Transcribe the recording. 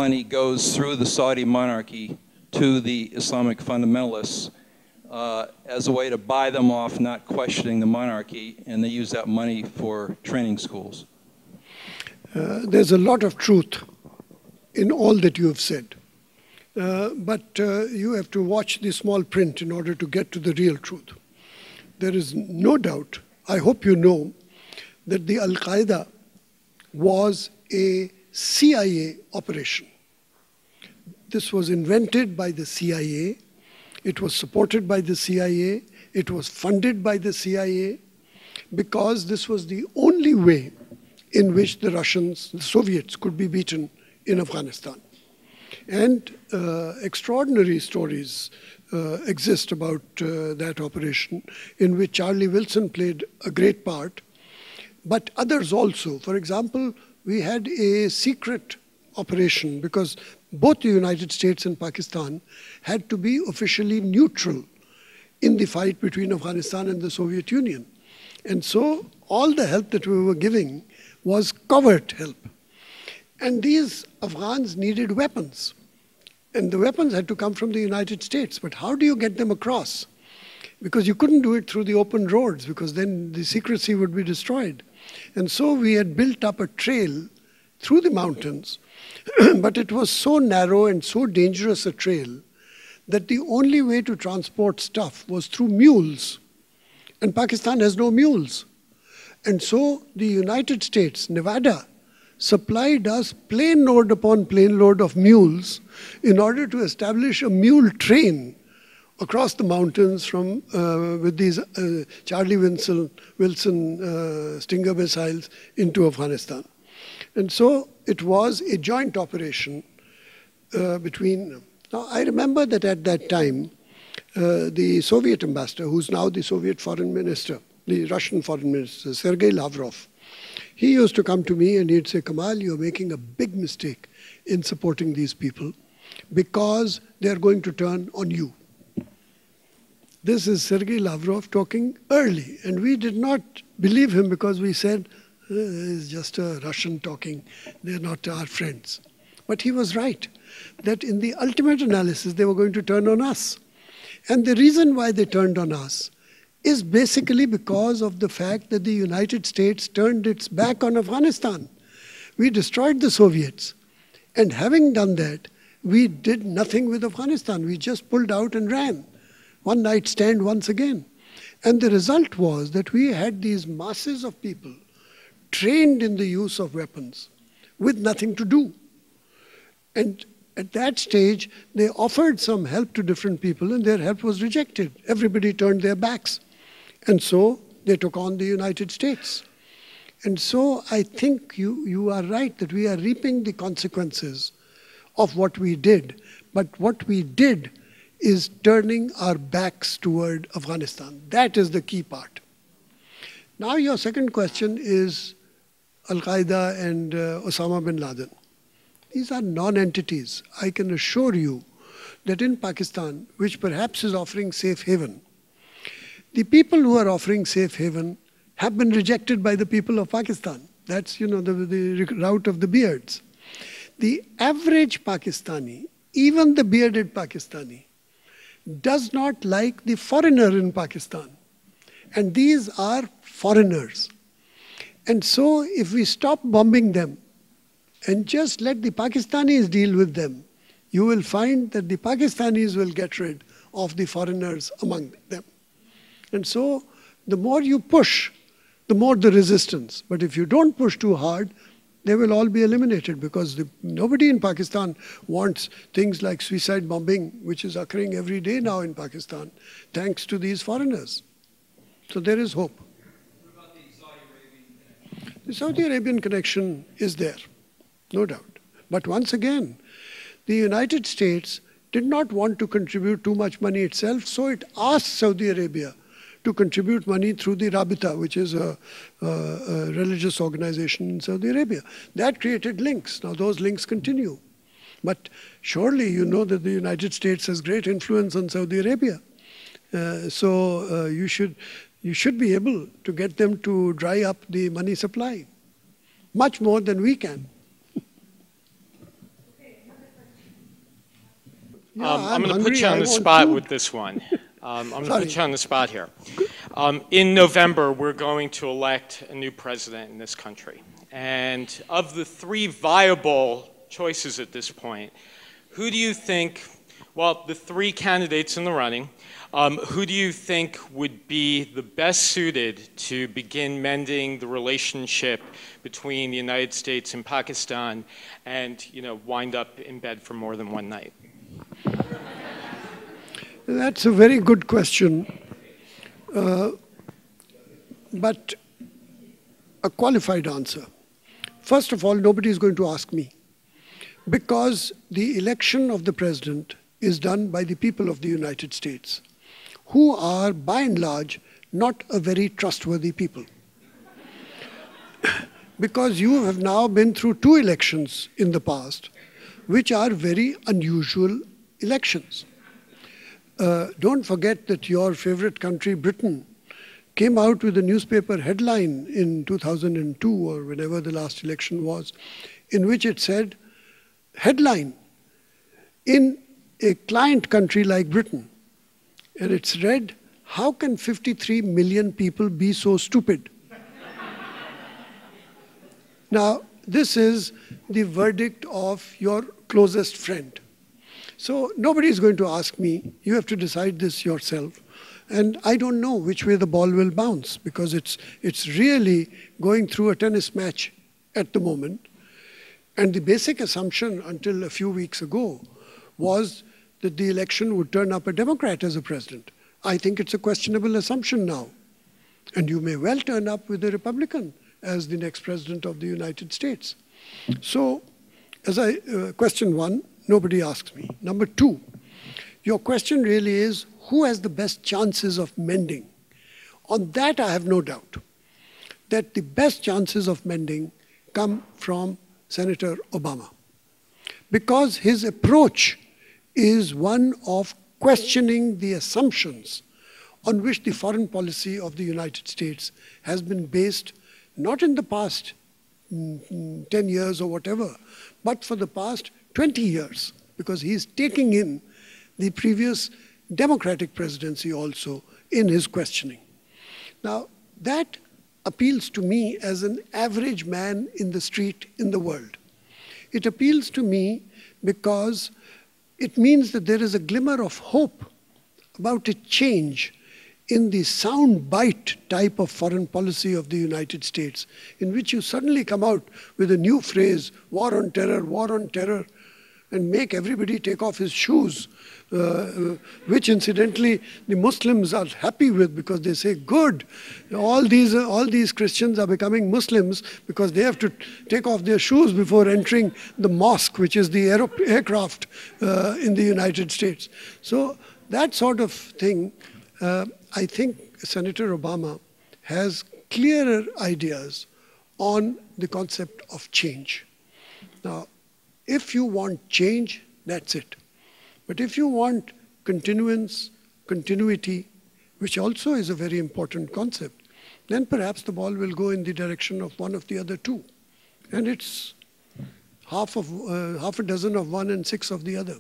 money goes through the Saudi monarchy to the Islamic fundamentalists as a way to buy them off, not questioning the monarchy, and they use that money for training schools. There's a lot of truth in all that you have said. But you have to watch the small print in order to get to the real truth. There is no doubt, I hope you know, that the Al-Qaeda was a CIA operation. This was invented by the CIA. It was supported by the CIA. It was funded by the CIA because this was the only way in which the Russians, the Soviets, could be beaten in Afghanistan. And extraordinary stories exist about that operation in which Charlie Wilson played a great part, but others also. For example, we had a secret operation because both the United States and Pakistan had to be officially neutral in the fight between Afghanistan and the Soviet Union. And so all the help that we were giving was covert help. And these Afghans needed weapons. And the weapons had to come from the United States. But how do you get them across? Because you couldn't do it through the open roads, because then the secrecy would be destroyed. And so we had built up a trail through the mountains, but it was so narrow and so dangerous a trail that the only way to transport stuff was through mules. And Pakistan has no mules. And so the United States, Nevada, supplied us plane load upon plane load of mules in order to establish a mule train across the mountains from with these Charlie Wilson Stinger missiles into Afghanistan. And so it was a joint operation between. Now I remember that at that time, the Soviet ambassador, who's now the Soviet foreign minister, the Russian foreign minister, Sergei Lavrov, he used to come to me and he'd say, Kamal, you're making a big mistake in supporting these people because they're going to turn on you. This is Sergei Lavrov talking early, and we did not believe him because we said, it's just a Russian talking, they're not our friends. But he was right, that in the ultimate analysis, they were going to turn on us. And the reason why they turned on us is basically because of the fact that the United States turned its back on Afghanistan. We destroyed the Soviets. And having done that, we did nothing with Afghanistan. We just pulled out and ran. One night stand once again. And the result was that we had these masses of people trained in the use of weapons with nothing to do. And at that stage, they offered some help to different people and their help was rejected. Everybody turned their backs. And so they took on the United States. And so I think you are right that we are reaping the consequences of what we did. But what we did is turning our backs toward Afghanistan. That is the key part. Now your second question is Al-Qaeda and Osama bin Laden. These are non-entities. I can assure you that in Pakistan, which perhaps is offering safe haven, the people who are offering safe haven have been rejected by the people of Pakistan. That's, the route of the beards. The average Pakistani, even the bearded Pakistani, does not like the foreigner in Pakistan. And these are foreigners. And so if we stop bombing them and just let the Pakistanis deal with them, you will find that the Pakistanis will get rid of the foreigners among them. And so the more you push, the more the resistance. But if you don't push too hard, they will all be eliminated because nobody in Pakistan wants things like suicide bombing, which is occurring every day now in Pakistan, thanks to these foreigners. So there is hope. What about the Saudi Arabian connection? The Saudi Arabian connection is there, no doubt. But once again, the United States did not want to contribute too much money itself, so it asked Saudi Arabia to contribute money through the Rabita, which is a religious organization in Saudi Arabia. That created links. Now those links continue. But surely you know that the United States has great influence on Saudi Arabia. So you should be able to get them to dry up the money supply, much more than we can. Okay. I'm going to put you on the spot with this one. I'm going to put you on the spot here. In November, we're going to elect a new president in this country. And of the three viable choices at this point, who do you think, well, the three candidates in the running, who do you think would be the best suited to begin mending the relationship between the United States and Pakistan and, wind up in bed for more than one night? That's a very good question, but a qualified answer. First of all, nobody is going to ask me, because the election of the president is done by the people of the United States, who are, by and large, not a very trustworthy people. Because you have now been through two elections in the past, which are very unusual elections. Don't forget that your favorite country, Britain, came out with a newspaper headline in 2002 or whenever the last election was, in which it said, headline, in a client country like Britain. And it's read, how can 53 million people be so stupid? Now, this is the verdict of your closest friend. So nobody is going to ask me, you have to decide this yourself. And I don't know which way the ball will bounce, because it's really going through a tennis match at the moment. And the basic assumption until a few weeks ago was that the election would turn up a Democrat as a president. I think it's a questionable assumption now. And you may well turn up with a Republican as the next president of the United States. So, question one, nobody asks me. Number two, your question really is, who has the best chances of mending? On that, I have no doubt that the best chances of mending come from Senator Obama, because his approach is one of questioning the assumptions on which the foreign policy of the United States has been based, not in the past 10 years or whatever, but for the past 20 years, because he's taking in the previous Democratic presidency also in his questioning. Now, that appeals to me as an average man in the street in the world. It appeals to me because it means that there is a glimmer of hope about a change in the sound bite type of foreign policy of the United States, in which you suddenly come out with a new phrase, war on terror, and make everybody take off his shoes, which incidentally the Muslims are happy with, because they say, good, all these Christians are becoming Muslims because they have to take off their shoes before entering the mosque, which is the aircraft in the United States. So that sort of thing, I think Senator Obama has clearer ideas on the concept of change. Now, if you want change, that's it. But if you want continuity, which also is a very important concept, then perhaps the ball will go in the direction of one of the other two. And it's half a dozen of one and six of the other.